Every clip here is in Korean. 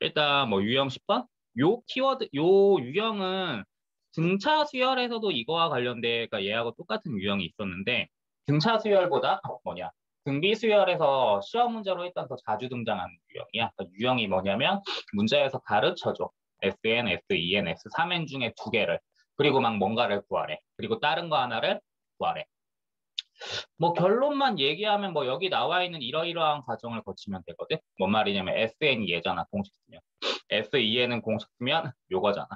일단 뭐 유형 10번? 요 키워드, 요 유형은 등차 수열에서도 이거와 관련된, 그러니까 얘하고 똑같은 유형이 있었는데, 등차 수열보다 뭐냐? 등비 수열에서 시험 문제로 일단 더 자주 등장하는 유형이야. 그 유형이 뭐냐면, 문제에서 가르쳐줘. SN, SEN, S3N 중에 두 개를. 그리고 막 뭔가를 구하래. 그리고 다른 거 하나를 구하래. 뭐 결론만 얘기하면 뭐 여기 나와 있는 이러이러한 과정을 거치면 되거든. 뭔 말이냐면 SN이 얘잖아, 공식 쓰면. SEN은 공식 쓰면 요거잖아.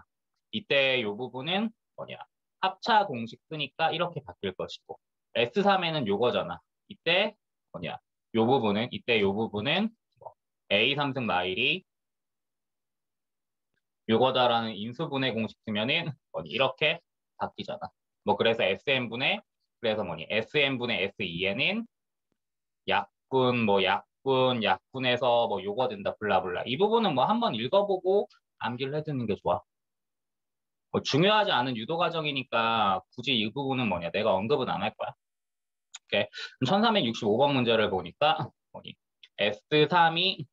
이때 요 부분은 뭐냐? 합차 공식 쓰니까 이렇게 바뀔 것이고 S3에는 요거잖아. 이때 뭐냐? 이때 요 부분은 뭐 A 3승 마일이 요거다라는 인수분해 공식 쓰면은 뭐니 이렇게 바뀌잖아. 뭐 그래서 SN분의 그래서 뭐니 SN분의 SEN은 약분 뭐 약분에서 뭐 요거 된다 블라블라. 이 부분은 뭐 한번 읽어보고 암기를 해두는 게 좋아. 뭐 중요하지 않은 유도 과정이니까 굳이 이 부분은 뭐냐 내가 언급은 안 할 거야. 오케이. 1365번 문제를 보니까 뭐니 S3이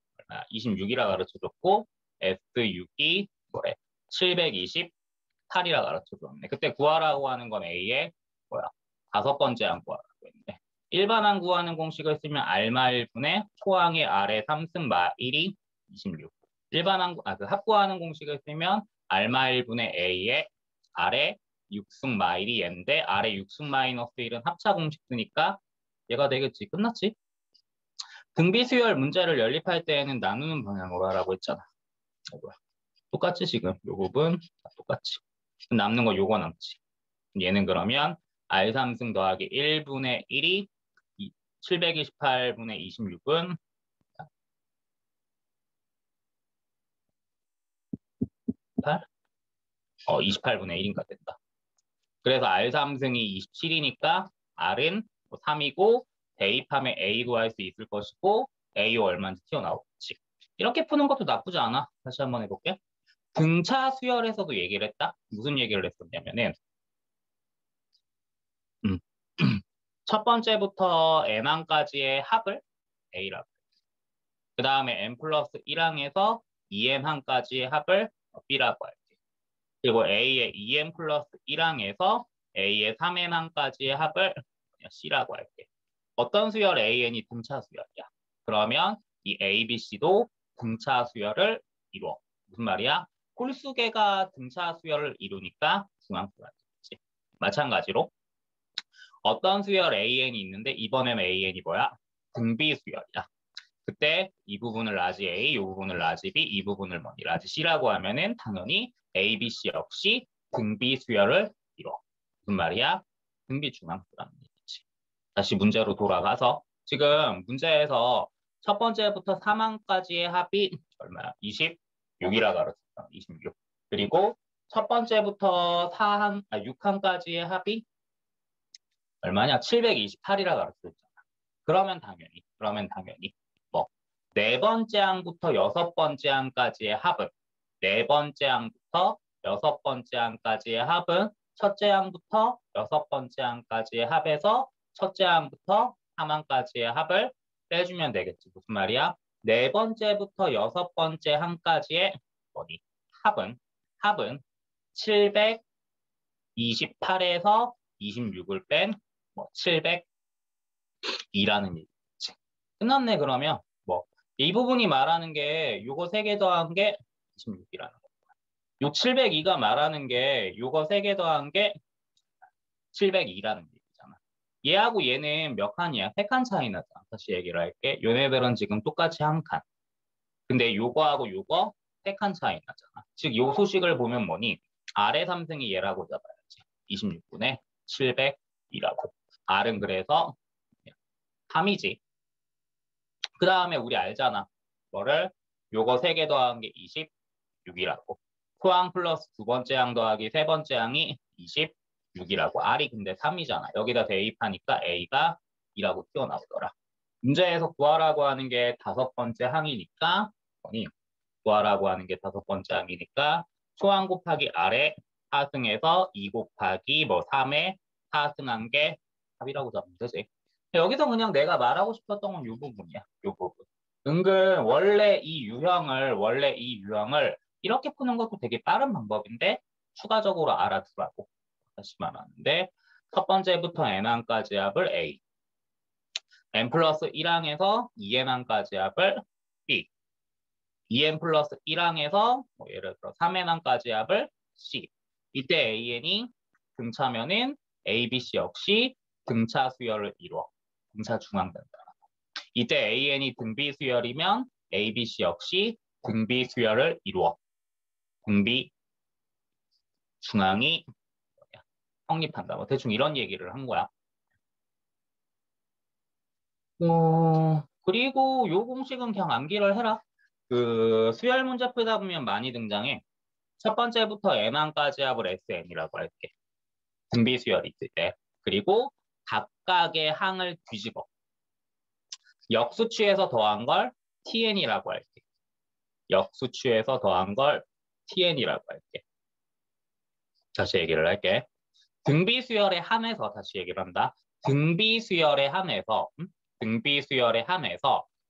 26이라 가르쳐줬고 S6이 뭐래 728이라 가르쳐줬네. 그때 구하라고 하는 건 A의 뭐야 다섯 번째 항 구하라고 했는데 일반항 구하는 공식을 쓰면 R마일분의 초항의 R의 3승 마1이 26. 일반항 그 합구하는 공식을 쓰면 R마일분의 A의 R의 6승 마일이 얘인데 R의 6승 마이너스 1은 합차 공식 쓰니까 얘가 되겠지. 끝났지? 등비수열 문제를 연립할 때에는 나누는 방향으로 하라고 했잖아. 이거야. 똑같지 지금. 요 부분 똑같지. 남는 거 요거 남지. 얘는 그러면 R3승 더하기 1분의 1이 728분의 26은 8? 28분의 1인가 된다. 그래서 R3승이 27이니까 R은 3이고 대입하면 A 구할 수 있을 것이고 A가 얼마인지 튀어나오겠지. 이렇게 푸는 것도 나쁘지 않아. 다시 한번 해볼게. 등차 수열에서도 얘기를 했다. 무슨 얘기를 했었냐면은 첫 번째부터 n항까지의 합을 A라고. 그 다음에 n 플러스 1항에서 2n항까지의 합을 B라고 할게. 그리고 A의 2n 플러스 1항에서 A의 3n항까지의 합을 C라고 할게. 어떤 수열 AN이 등차 수열이야? 그러면 이 A, B, C도 등차 수열을 이루어. 무슨 말이야? 홀수계가 등차 수열을 이루니까 중앙수가 되겠지. 마찬가지로 어떤 수열 AN이 있는데 이번에는 AN이 뭐야? 등비 수열이야. 그때 이 부분을 라지 A, 이 부분을 라지 B, 이 부분을 뭐니 라지 C라고 하면은 당연히 A, B, C 역시 등비 수열을 이뤄. 무슨 말이야? 등비 중앙수라는 얘기지. 다시 문제로 돌아가서 지금 문제에서 첫 번째부터 3항까지의 합이 얼마야? 26이라고 가르쳤다. 26. 그리고 첫 번째부터 6항까지의 합이 얼마냐? 728이라고 가르쳤잖아. 그러면 당연히 뭐 네 번째 항부터 여섯 번째 항까지의 합은 네 번째 항부터 여섯 번째 항까지의 합은 첫째 항부터 여섯 번째 항까지의 합에서 첫째 항부터 3항까지의 합을 빼주면 되겠지. 무슨 말이야? 네 번째부터 여섯 번째 항까지의 뭐니? 합은 728에서 26을 뺀 뭐 702라는 얘기지. 끝났네 그러면 뭐 이 부분이 말하는 게 요거 3개 더한 게 26이라는 거. 요 702가 말하는 게 요거 3개 더한 게 702라는 얘기잖아. 얘하고 얘는 몇 칸이야? 3칸 차이 나잖아. 다시 얘기를 할게. 얘네들은 지금 똑같이 한 칸. 근데 요거하고 요거 3칸 차이 나잖아. 즉 요 소식을 보면 뭐니? R의 3승이 얘라고 잡아야지. 26분의 702라고. R은 그래서 3이지. 그 다음에 우리 알잖아. 뭐를? 요거 3개 더한 게 26이라고. 소항 플러스 두 번째 항 더하기 세 번째 항이 26이라고. R이 근데 3이잖아. 여기다 대입하니까 A가 2라고 튀어나오더라. 문제에서 구하라고 하는 게 다섯 번째 항이니까 뭐니? 구하라고 하는 게 다섯 번째 항이니까 소항 곱하기 R에 하승해서 2 곱하기 뭐 3에 하승한 게 답이라고 잡으면 되지. 여기서 그냥 내가 말하고 싶었던 건 이 부분이야. 이 부분. 은근 원래 이 유형을 이렇게 푸는 것도 되게 빠른 방법인데 추가적으로 알아두라고 다시 말하는데 첫 번째부터 n항까지 합을 A, n 플러스 1항에서 2n항까지 합을 B, 2n 플러스 1항에서 뭐 예를 들어 3n항까지 합을 C. 이때 an이 등차면은 A, B, C 역시 등차 수열을 이루어 등차 중앙된다. 이때 an이 등비 수열이면 A, B, C 역시 등비 수열을 이루어 등비 중앙이 성립한다. 뭐 대충 이런 얘기를 한 거야. 그리고 요 공식은 그냥 암기를 해라. 그 수열 문제 풀다 보면 많이 등장해. 첫 번째부터 n항까지 합을 SN이라고 할게. 등비 수열이 있을 때. 그리고 각각의 항을 뒤집어. 역수취에서 더한 걸 TN이라고 할게. 역수취에서 더한 걸 TN이라고 할게. 다시 얘기를 할게. 등비수열에 한해서 다시 얘기를 한다. 등비수열에 한해서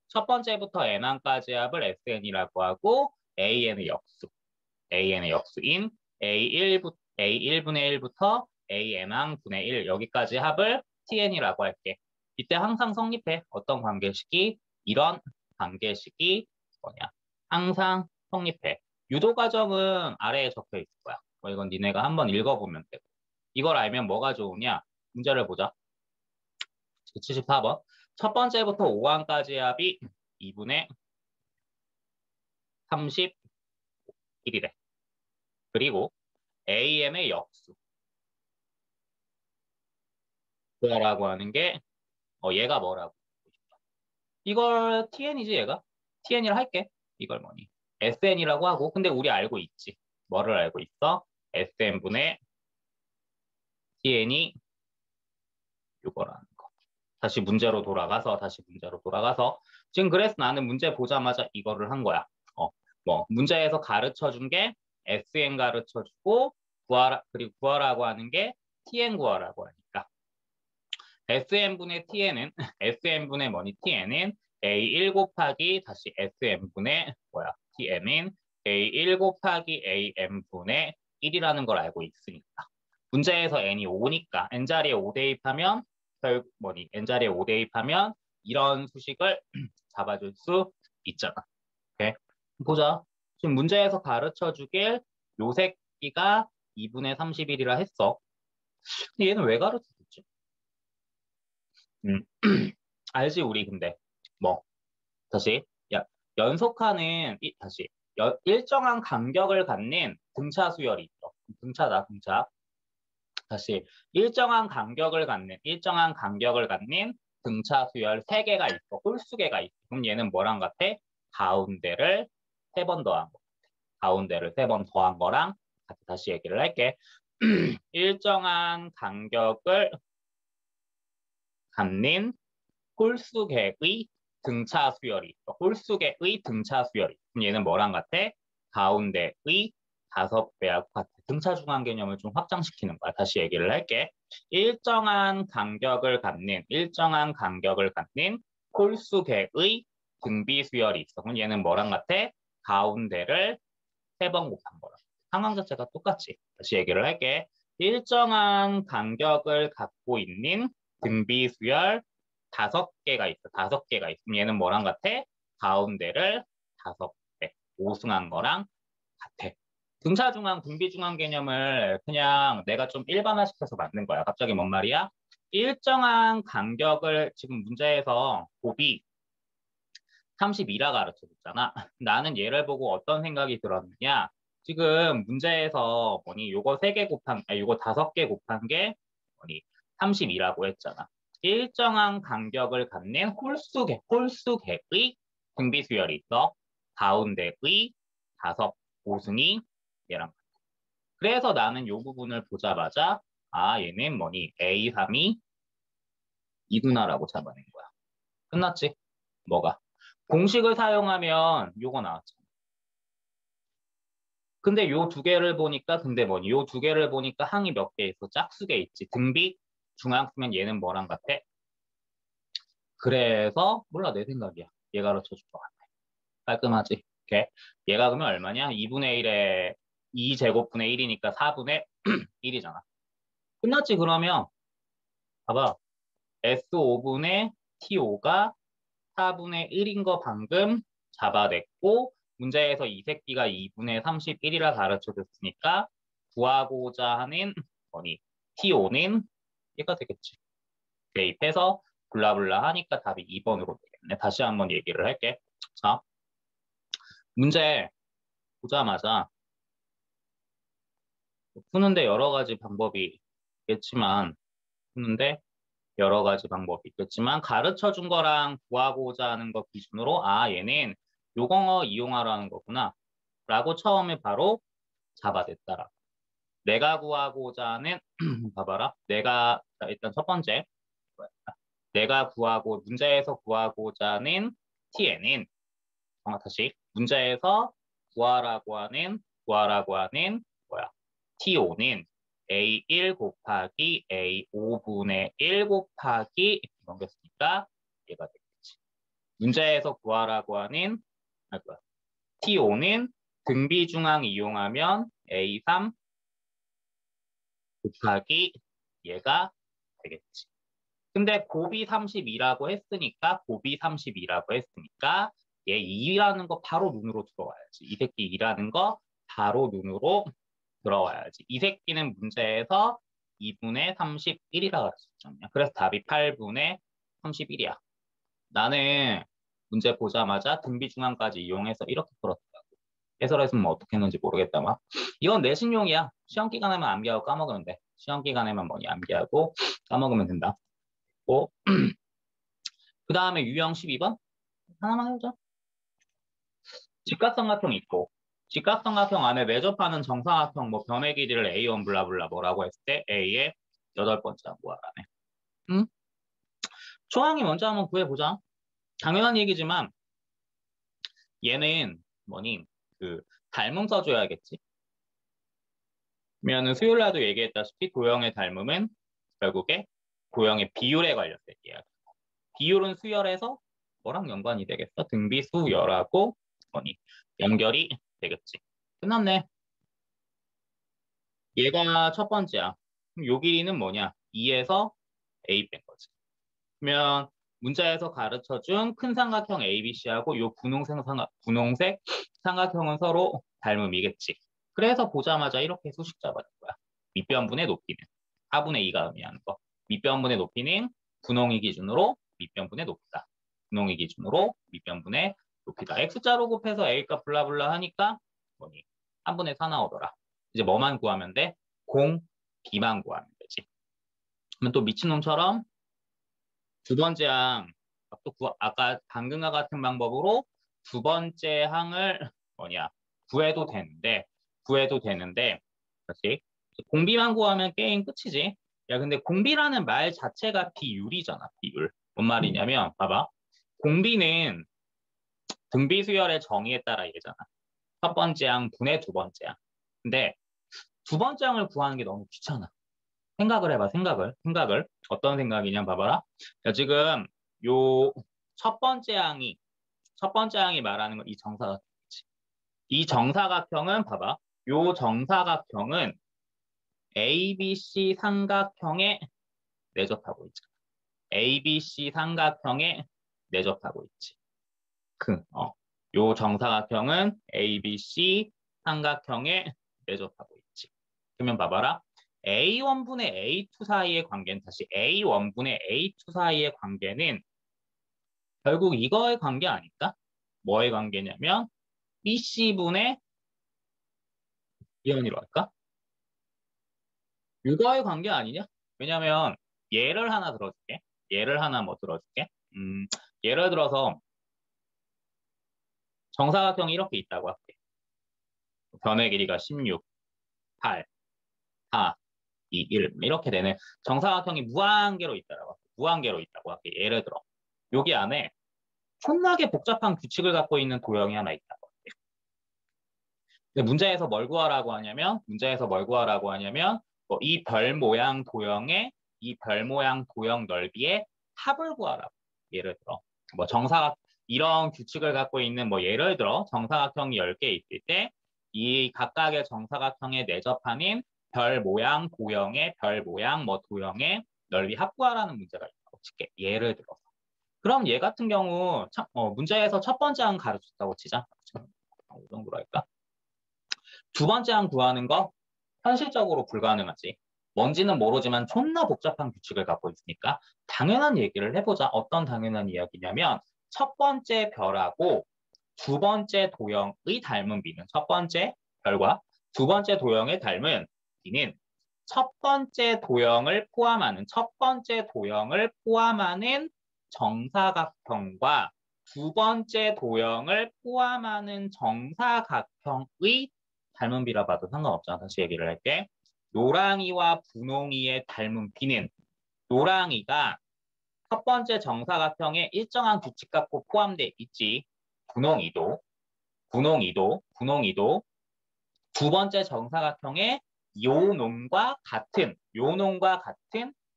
첫 번째부터 n항까지 합을 SN이라고 하고 AN의 역수인 A1분의 1부터 AN항분의 1 여기까지 합을 TN이라고 할게. 이때 항상 성립해. 어떤 관계식이? 이런 관계식이 뭐냐? 항상 성립해. 유도 과정은 아래에 적혀 있을 거야. 이건 니네가 한번 읽어보면 되고. 이걸 알면 뭐가 좋으냐? 문제를 보자. 74번. 첫 번째부터 5항까지 합이 2분의 31이래. 그리고 AM의 역수. 뭐라고 하는 게 얘가 뭐라고? 이걸 TN이지 얘가? TN이라 할게. 이걸 뭐니? SN이라고 하고. 근데 우리 알고 있지. 뭐를 알고 있어? SN분의 TN이 이거라는 거. 다시 문제로 돌아가서 지금 그래서 나는 문제 보자마자 이거를 한 거야. 뭐 문제에서 가르쳐 준 게 SN 가르쳐 주고 그리고 구하라고 하는 게 TN 구하라고 하니까 SN분의 TN은 SN분의 뭐니 TN은 A1 곱하기 다시 SN분의 TN은 A1 곱하기 AM분의 1이라는 걸 알고 있으니까 문제에서 n이 5니까 n자리에 5 대입하면 결국 뭐니 n자리에 5 대입하면 이런 수식을 잡아줄 수 있잖아. 오케이? 보자. 지금 문제에서 가르쳐 주길 요 새끼가 2분의 31이라 했어. 근데 얘는 왜 가르쳐 줬지? 알지 우리 근데 뭐 다시 연속하는 다시 일정한 간격을 갖는 등차 수열이 있어. 등차다 등차. 다시 일정한 간격을 갖는 등차 수열 3개가 있어. 홀수개가 있어. 그럼 얘는 뭐랑 같아? 가운데를 3번 더한 거. 가운데를 3번 더한 거랑 같이 다시 얘기를 할게. 일정한 간격을 갖는 홀수개의 등차 수열이 있어. 홀수개의 등차 수열이. 그럼 얘는 뭐랑 같아? 가운데의 5배하고 같아. 등차 중앙 개념을 좀 확장시키는 거야. 다시 얘기를 할게. 일정한 간격을 갖는 홀수개의 등비 수열이 있어. 그럼 얘는 뭐랑 같아? 가운데를 3번 곱한 거라. 상황 자체가 똑같지. 다시 얘기를 할게. 일정한 간격을 갖고 있는 등비 수열 5개가 있어. 5개가 있으면 얘는 뭐랑 같아? 가운데를 5배. 오승한 거랑 같아. 등차 중앙, 등비 중앙 개념을 그냥 내가 좀 일반화시켜서 만든 거야. 갑자기 뭔 말이야? 일정한 간격을 지금 문제에서 곱이 32라 가르쳐 줬잖아. 나는 얘를 보고 어떤 생각이 들었느냐? 지금 문제에서 뭐니 요거 3개 곱한 요거 5개 곱한 게 뭐니 32라고 했잖아. 일정한 간격을 갖는 홀수객의 등비 수열이 있어. 가운데의 5 얘랑 같아. 그래서 나는 요 부분을 보자마자 얘는 뭐니 A3이 2구나라고 잡아낸 거야. 끝났지? 뭐가? 공식을 사용하면 요거 나왔잖아. 근데 요 두 개를 보니까 요 두 개를 보니까 항이 몇 개 있어? 짝수개 있지. 등비 중앙 쓰면 얘는 뭐랑 같아? 그래서 몰라 내 생각이야. 얘 가르쳐 줄 거 같아. 깔끔하지? 오케이. 얘가 그러면 얼마냐? 2분의 1에 2제곱분의 1이니까 4분의 1이잖아. 끝났지? 그러면 봐봐. S5분의 T5가 4분의 1인 거 방금 잡아냈고 문제에서 이 새끼가 2분의 31이라 가르쳐줬으니까 구하고자 하는 뭐니? T5는 얘가 되겠지. 대입해서 블라블라 하니까 답이 2번으로 되겠네. 다시 한번 얘기를 할게. 자, 문제 보자마자 푸는데 여러 가지 방법이 있겠지만 푸는데 여러 가지 방법이 있겠지만 가르쳐 준 거랑 구하고자 하는 거 기준으로 아 얘는 요공어 이용하라는 거구나 라고 처음에 바로 잡아냈다라. 내가 구하고자 하는 봐봐라. 내가 자, 일단 첫 번째 내가 구하고 문제에서 구하고자 하는 tn은 다시 문제에서 구하라고 하는 뭐야 t5는 a1 곱하기 a5분의 1 곱하기 이렇게 넘겼으니까 얘가 되겠지. 문제에서 구하라고 하는 t5는 등비중앙 이용하면 a3 곱하기 얘가 되겠지. 근데 곱이 32라고 했으니까 얘 2라는 거 바로 눈으로 들어와야지. 이 새끼 2라는 거 바로 눈으로 들어와야지. 이 새끼는 문제에서 2분의 31이라고 했었잖냐. 그래서 답이 8분의 31이야. 나는 문제 보자마자 등비중앙까지 이용해서 이렇게 풀었더라고. 해설했으면 어떻게 했는지 모르겠다만. 이건 내신용이야. 시험 기간에만 암기하고 까먹으면 돼. 시험 기간에만 뭐니 암기하고 까먹으면 된다. 그 다음에 유형 12번 하나만 해보자. 직각삼각형 있고 직각삼각형 안에 매접하는 정사각형 뭐 변의 길이를 A1 블라블라 뭐라고 했을 때 A의 8번째 구하라네. 응? 초항이 먼저 한번 구해보자. 당연한 얘기지만 얘는 뭐니 그 닮음 써줘야겠지. 그러면 수요일 날도 얘기했다시피 도형의 닮음은 결국에 도형의 비율에 관련된 이야기. 비율은 수열에서 뭐랑 연관이 되겠어? 등비수열하고 뭐니 연결이 되겠지. 끝났네. 얘가 첫 번째야. 그럼 요 길이는 뭐냐? 2에서 A 뺀 거지. 그러면 문자에서 가르쳐준 큰 삼각형 ABC하고 요 분홍색 삼각형은 서로 닮음이겠지. 그래서 보자마자 이렇게 수식 잡아줄 거야. 밑변분의 높이는 4분의 2가 의미하는 거. 밑변분의 높이는 분홍이 기준으로 밑변분의 높이다. 분홍이 기준으로 밑변분의 높이다. X자로 곱해서 A값 블라블라 하니까 뭐니? 3분의 4 나오더라. 이제 뭐만 구하면 돼? 공, B만 구하면 되지. 그러면 또 미친놈처럼 두 번째 항, 아까 방금과 같은 방법으로 두 번째 항을 뭐냐 구해도 되는데 다시 공비만 구하면 게임 끝이지. 야 근데 공비라는 말 자체가 비율이잖아. 비율. 뭔 말이냐면 봐봐. 공비는 등비수열의 정의에 따라 얘잖아. 첫 번째 항 분의 두 번째 항. 근데 두 번째 항을 구하는 게 너무 귀찮아. 생각을 해봐. 생각을 어떤 생각이냐 봐봐라. 자, 지금 요 첫 번째 항이 말하는 건 이 정사각형이지. 이 정사각형은 봐봐. 요 정사각형은 ABC 삼각형에 내접하고 있잖아. ABC 삼각형에 내접하고 있지. 요 정사각형은 ABC 삼각형에 내접하고 있지. 그러면 봐봐라. A1분의 A2 사이의 관계는 다시 A1분의 A2 사이의 관계는 결국 이거의 관계 아닐까? 뭐의 관계냐면 BC분의 이온이로 할까? 이거의 관계 아니냐? 왜냐면 예를 하나 들어줄게. 예를 하나 뭐 들어줄게. 예를 들어서 정사각형이 이렇게 있다고 할게. 변의 길이가 16, 8, 4, 2, 1 이렇게 되는 정사각형이 무한계로 있다고 할게. 예를 들어 여기 안에 존나게 복잡한 규칙을 갖고 있는 도형이 하나 있다고 할게. 근데 문제에서 뭘 구하라고 하냐면 이 별 모양 도형 넓이의 합을 구하라고. 예를 들어 뭐 이런 규칙을 갖고 있는 뭐 예를 들어 정사각형이 10개 있을 때 이 각각의 정사각형에 내접하는 별 모양, 도형의 별 모양, 뭐 도형의 넓이 합구하라는 문제가 있다고 칠게. 예를 들어서. 그럼 얘 같은 경우 문제에서 첫 번째 항 가르쳤다고 치자. 이 정도로 할까? 두 번째 항 구하는 거 현실적으로 불가능하지. 뭔지는 모르지만 존나 복잡한 규칙을 갖고 있으니까 당연한 얘기를 해보자. 어떤 당연한 이야기냐면 첫 번째 별하고 두 번째 도형의 닮은 비는 첫 번째 별과 두 번째 도형의 닮은 비는 첫 번째 도형을 포함하는 정사각형과 두 번째 도형을 포함하는 정사각형의 닮은 비라 봐도 상관없잖아. 다시 얘기를 할게. 노랑이와 분홍이의 닮은 비는 노랑이가 첫 번째 정사각형에 일정한 규칙 갖고 포함되어 있지. 분홍이도 두 번째 정사각형에 요놈과 같은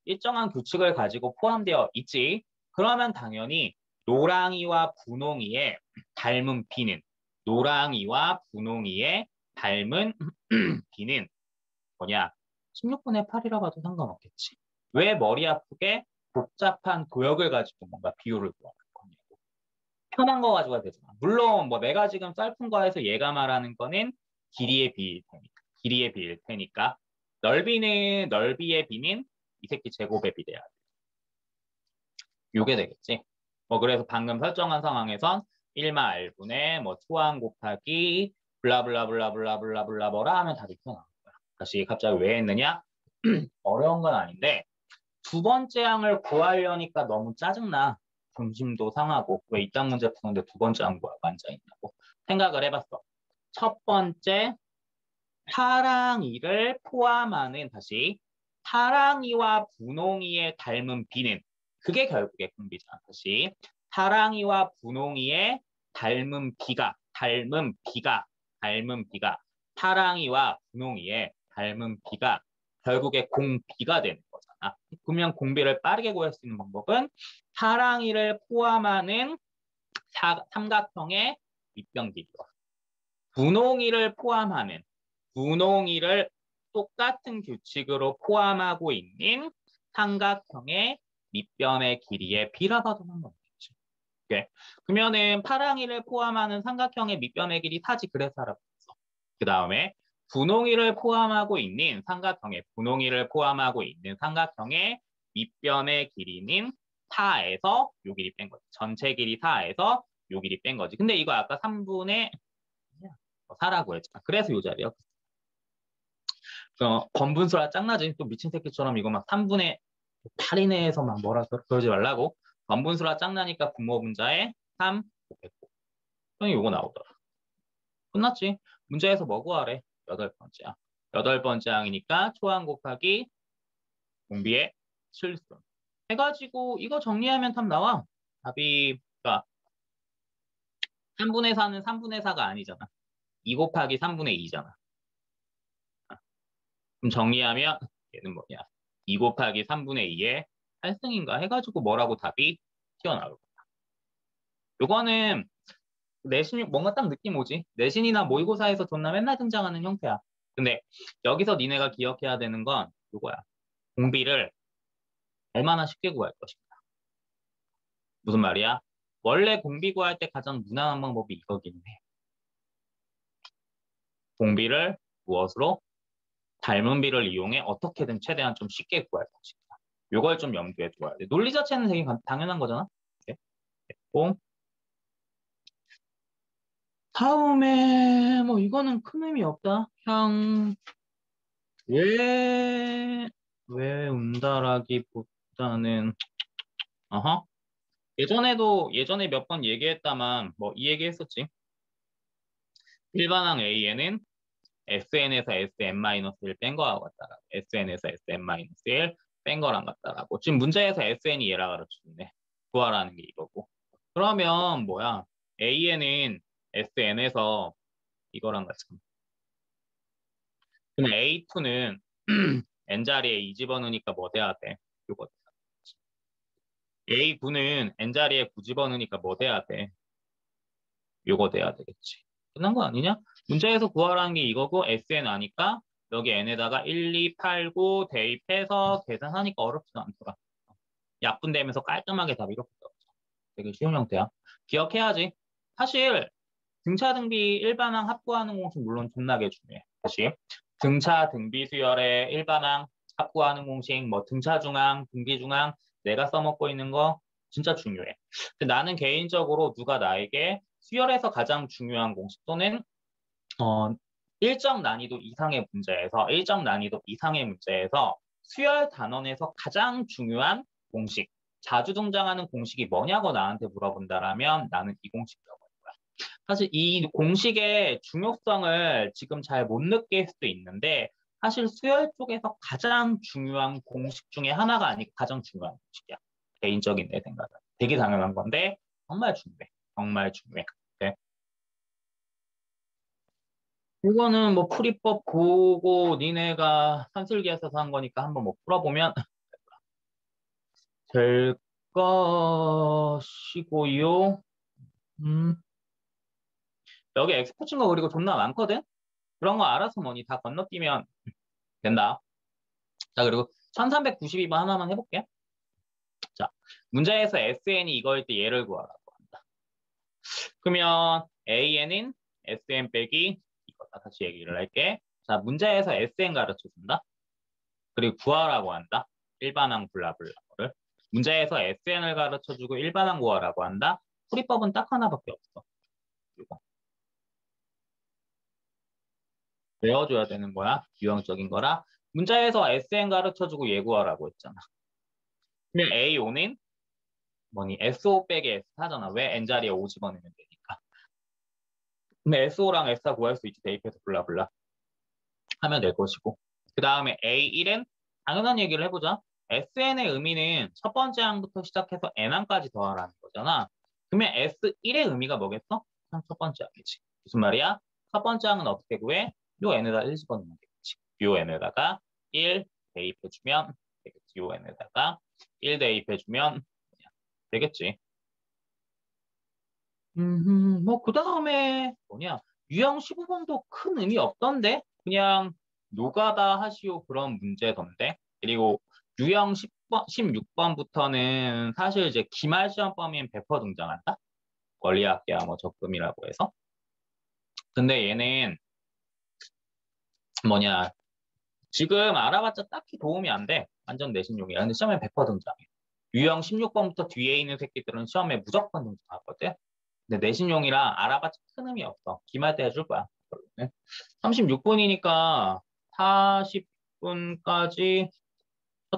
일정한 규칙을 가지고 포함되어 있지. 그러면 당연히 노랑이와 분홍이의 닮은 비는 뭐냐? 16분의 8이라 봐도 상관없겠지. 왜 머리 아프게 복잡한 도형을 가지고 뭔가 비율을 구하는 거냐고. 편한 거 가지고 되잖아. 물론 뭐 내가 지금 썰픈 거에서 얘가 말하는 거는 길이의 비일 테니까 넓이의 비는 이 새끼 제곱의 비례야. 요게 되겠지. 뭐 그래서 방금 설정한 상황에선 1마 R분의 뭐 초항 곱하기 블라블라블라블라블라블라 뭐라 하면 답이 튀어나올 거야. 다시 갑자기 왜 했느냐? 어려운 건 아닌데 두 번째 항을 구하려니까 너무 짜증나. 중심도 상하고 왜 이딴 문제 푸는데 두 번째 항 구하고 앉아있냐고 생각을 해봤어. 첫 번째 파랑이를 포함하는 파랑이와 분홍이의 닮은 비는 그게 결국에 공비잖아. 다시 파랑이와 분홍이의 닮은 비가 파랑이와 분홍이의 닮은 비가 결국에 공비가 되는 거잖아. 그러면 공비를 빠르게 구할 수 있는 방법은 파랑이를 포함하는 삼각형의 밑변 길이와 분홍이를 똑같은 규칙으로 포함하고 있는 삼각형의 밑변의 길이의 비라 봐도 상관없겠지. 오케이. 그러면은 파랑이를 포함하는 삼각형의 밑변의 길이 4지. 그래서 알아봤어. 그 다음에 분홍이를 포함하고 있는 삼각형의 밑변의 길이는 4에서 요 길이 뺀 거지. 전체 길이 4에서 요 길이 뺀 거지. 근데 이거 아까 3분의 4라고 했잖아. 그래서 요 자리야. 번분수라 짱나지. 또 미친 새끼처럼 이거 막 3분의 8 이내에서 막 뭐라 그러지 말라고. 번분수라 짱나니까 분모분자에 3 곱했고. 형이 요거 나오더라. 끝났지. 문제에서 뭐 구하래? 8번째야. 8번째 항이니까 초항 곱하기 공비의 실수. 해가지고 이거 정리하면 답 나와. 답이 그러니까 3분의 4는 3분의 4가 아니잖아. 2 곱하기 3분의 2잖아. 그럼 정리하면 얘는 뭐냐? 2 곱하기 3분의 2의 8승인가 해가지고 뭐라고 답이 튀어나올 거야. 요거는 내신 뭔가 딱 느낌 오지? 내신이나 모의고사에서 존나 맨날 등장하는 형태야. 근데 여기서 니네가 기억해야 되는 건 요거야. 공비를 얼마나 쉽게 구할 것인가. 무슨 말이야? 원래 공비 구할 때 가장 무난한 방법이 이거긴 해. 공비를 무엇으로? 닮은 비를 이용해 어떻게든 최대한 좀 쉽게 구할 것인가. 요걸 좀 염두에 두어야 돼. 논리 자체는 되게 당연한 거잖아. 이렇게. 됐고. 다음에 뭐 이거는 큰 의미 없다. 그냥 왜 운다라기보다는 예전에 몇 번 얘기했다만 뭐 이 얘기 했었지. 일반항 A에는 SN에서 SM-1 뺀 거하고 같다라고. SN에서 SM-1 뺀 거랑 같다라고. 지금 문제에서 SN이 얘라 가르쳐주네. 구하라는 게 이거고. 그러면 뭐야? AN은 SN에서 이거랑 같이. 그럼 A2는 N자리에 2 집어넣으니까 뭐 돼야 돼? 요거. A9는 N자리에 9 집어넣으니까 뭐 돼야 돼? 요거 돼야 되겠지. 끝난 거 아니냐? 문제에서 구하라는 게 이거고 SN 아니까 여기 N에다가 1, 2, 8, 9 대입해서 계산하니까 어렵지도 않더라. 약분되면서 깔끔하게 답이 이렇게 나오죠. 되게 쉬운 형태야. 기억해야지. 사실 등차 등비 일반항 합구하는 공식 물론 존나게 중요해. 다시 등차 등비 수열의 일반항 합구하는 공식 뭐 등차 중항 등비 중항 내가 써먹고 있는 거 진짜 중요해. 근데 나는 개인적으로 누가 나에게 수열에서 가장 중요한 공식 또는 일정 난이도 이상의 문제에서 일정 난이도 이상의 문제에서 수열 단원에서 가장 중요한 공식 자주 등장하는 공식이 뭐냐고 나한테 물어본다라면 나는 이 공식이라고 할 거야. 사실 이 공식의 중요성을 지금 잘 못 느낄 수도 있는데 사실 수열 쪽에서 가장 중요한 공식 중에 하나가 아니고 가장 중요한 공식이야. 개인적인 내 생각은. 되게 당연한 건데 정말 중요해. 정말 중요해. 네. 이거는 뭐 풀이법 보고 니네가 산술기에서 한 거니까 한번 뭐 풀어보면 될 것이고요. 음. 여기 엑스포 거 그리고 존나 많거든? 그런 거 알아서 뭐니 다 건너뛰면 된다. 자, 그리고 1392번 하나만 해볼게. 자, 문제에서 SN이 이거일 때 얘를 구하라고 한다. 그러면 AN인 SN 빼기 이거다. 다시 얘기를 할게. 자, 문제에서 SN 가르쳐준다. 그리고 구하라고 한다. 일반항 블라블라를. 문제에서 SN을 가르쳐주고 일반항 구하라고 한다. 풀이법은 딱 하나밖에 없어. 이거. 외워줘야 되는 거야. 유형적인 거라. 문제에서 SN 가르쳐주고 예구하라고 했잖아. 그러면 A5는 뭐니? SO 빼기 S 하잖아. 왜 N자리에 5 집어넣으면 되니까. 근데 SO랑 S가 구할 수 있지. 대입해서 블라블라 하면 될 것이고. 그 다음에 A1은 당연한 얘기를 해보자. SN의 의미는 첫 번째 항부터 시작해서 N항까지 더하라는 거잖아. 그러면 S1의 의미가 뭐겠어? 첫 번째 항이지. 무슨 말이야? 첫 번째 항은 어떻게 구해? 요 N에다 1 집어넣으면 되겠지. 요 N에다가 1 대입해주면 되겠지. 요 N에다가 1 대입해주면 되겠지. 뭐, 그 다음에 뭐냐. 유형 15번도 큰 의미 없던데? 그냥 노가다 하시오 그런 문제던데? 그리고 유형 10번, 16번부터는 사실 이제 기말 시험 범위엔 100% 등장한다? 원리학계야 뭐 적금이라고 해서. 근데 얘는 뭐냐. 지금 알아봤자 딱히 도움이 안 돼. 완전 내신용이야. 근데 시험에 100% 등장해. 유형 16번부터 뒤에 있는 새끼들은 시험에 무조건 등장하거든? 근데 내신용이라 알아봤자 큰 의미 없어. 기말 때 해줄 거야. 36분이니까 40분까지